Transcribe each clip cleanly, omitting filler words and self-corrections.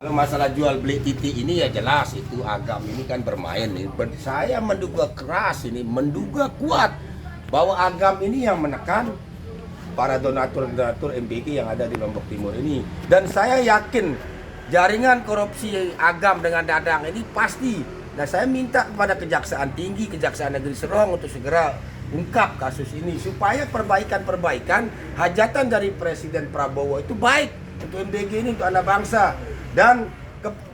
Kalau masalah jual beli titik ini ya jelas itu Agam ini kan bermain. Saya menduga keras ini, menduga kuat bahwa Agam ini yang menekan para donatur-donatur MBG yang ada di Lombok Timur ini. Dan saya yakin jaringan korupsi Agam dengan Dadang ini pasti. Nah, saya minta kepada Kejaksaan Tinggi, Kejaksaan Negeri Serong untuk segera ungkap kasus ini supaya perbaikan-perbaikan hajatan dari Presiden Prabowo itu baik untuk MBG ini, untuk anak bangsa. Dan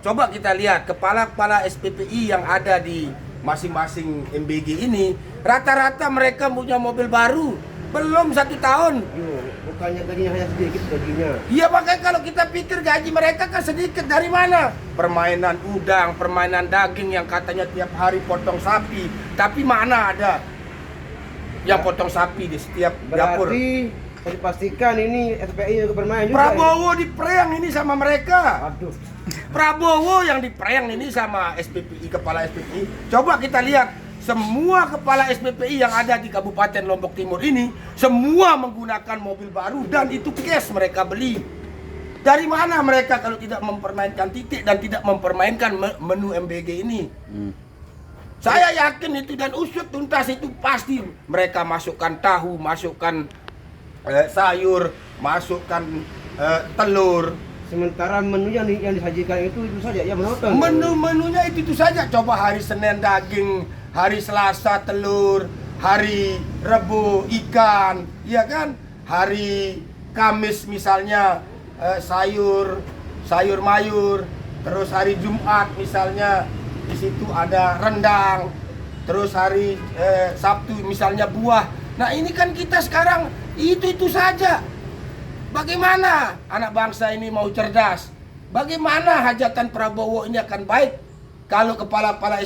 coba kita lihat kepala-kepala SPPI yang ada di masing-masing MBG ini, rata-rata mereka punya mobil baru belum 1 tahun. Bukannya gajinya hanya sedikit gajinya. Iya, makanya kalau kita pikir gaji mereka kan sedikit, dari mana? Permainan udang, permainan daging yang katanya tiap hari potong sapi, tapi mana ada yang potong sapi di setiap dapur? Berarti dipastikan ini SPI juga bermain juga. Prabowo diperang ini sama mereka. Aduh. Prabowo yang diperang ini sama SPPI, kepala SPPI. Coba kita lihat semua kepala SPPI yang ada di Kabupaten Lombok Timur ini, semua menggunakan mobil baru dan itu cash mereka beli. Dari mana mereka kalau tidak mempermainkan titik dan tidak mempermainkan menu MBG ini? Saya yakin itu, dan usut tuntas itu pasti mereka masukkan tahu, masukkan sayur, masukkan telur. Sementara menu yang disajikan itu saja yang menonton. Menu-menunya itu saja. Coba hari Senin daging, hari Selasa telur, hari Rebu ikan, ya kan? Hari Kamis misalnya sayur mayur, terus hari Jumat misalnya di situ ada rendang, terus hari Sabtu misalnya buah. Nah, ini kan kita sekarang itu saja. Bagaimana anak bangsa ini mau cerdas? Bagaimana hajatan Prabowo ini akan baik kalau kepala-kepala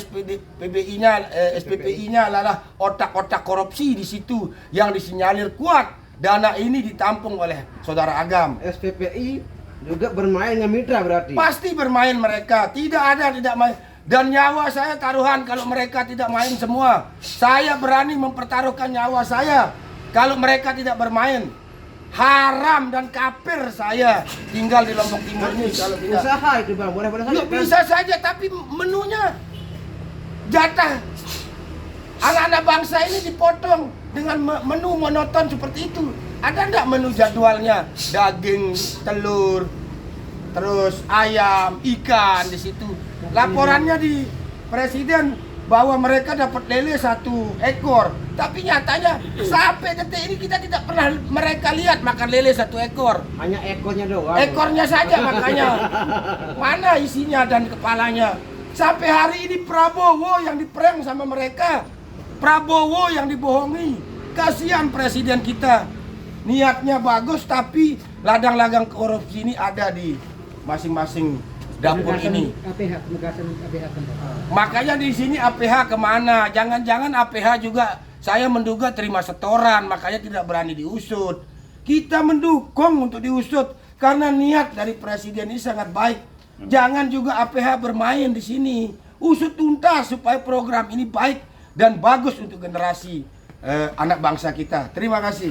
SPPI-nya adalah otak-otak korupsi di situ yang disinyalir kuat. Dana ini ditampung oleh saudara Agam. SPPI juga bermain dengan mitra berarti. Pasti bermain mereka. Tidak main. Dan nyawa saya taruhan kalau mereka tidak main semua. Saya berani mempertaruhkan nyawa saya kalau mereka tidak bermain. Haram dan kafir saya tinggal di Lombok Timur ini kalau tidak. Usaha itu Bang, boleh-boleh saja. Ya, bisa saja, tapi menunya jatah anak-anak bangsa ini dipotong dengan menu monoton seperti itu. Ada enggak menu jadwalnya? Daging, telur, terus ayam, ikan di situ. Laporannya di Presiden bahwa mereka dapat lele 1 ekor, tapi nyatanya sampai detik ini kita tidak pernah mereka lihat makan lele 1 ekor. Hanya ekornya doang. Ekornya saja makanya. Mana isinya dan kepalanya? Sampai hari ini Prabowo yang diprank sama mereka. Prabowo yang dibohongi. Kasihan presiden kita. Niatnya bagus tapi ladang-ladang korupsi ini ada di masing-masing dapur ini. APH, penugasan APH tempat. Makanya di sini APH kemana? Jangan-jangan APH juga saya menduga terima setoran, makanya tidak berani diusut. Kita mendukung untuk diusut karena niat dari presiden ini sangat baik. Jangan juga APH bermain di sini. Usut tuntas supaya program ini baik dan bagus untuk generasi anak bangsa kita. Terima kasih.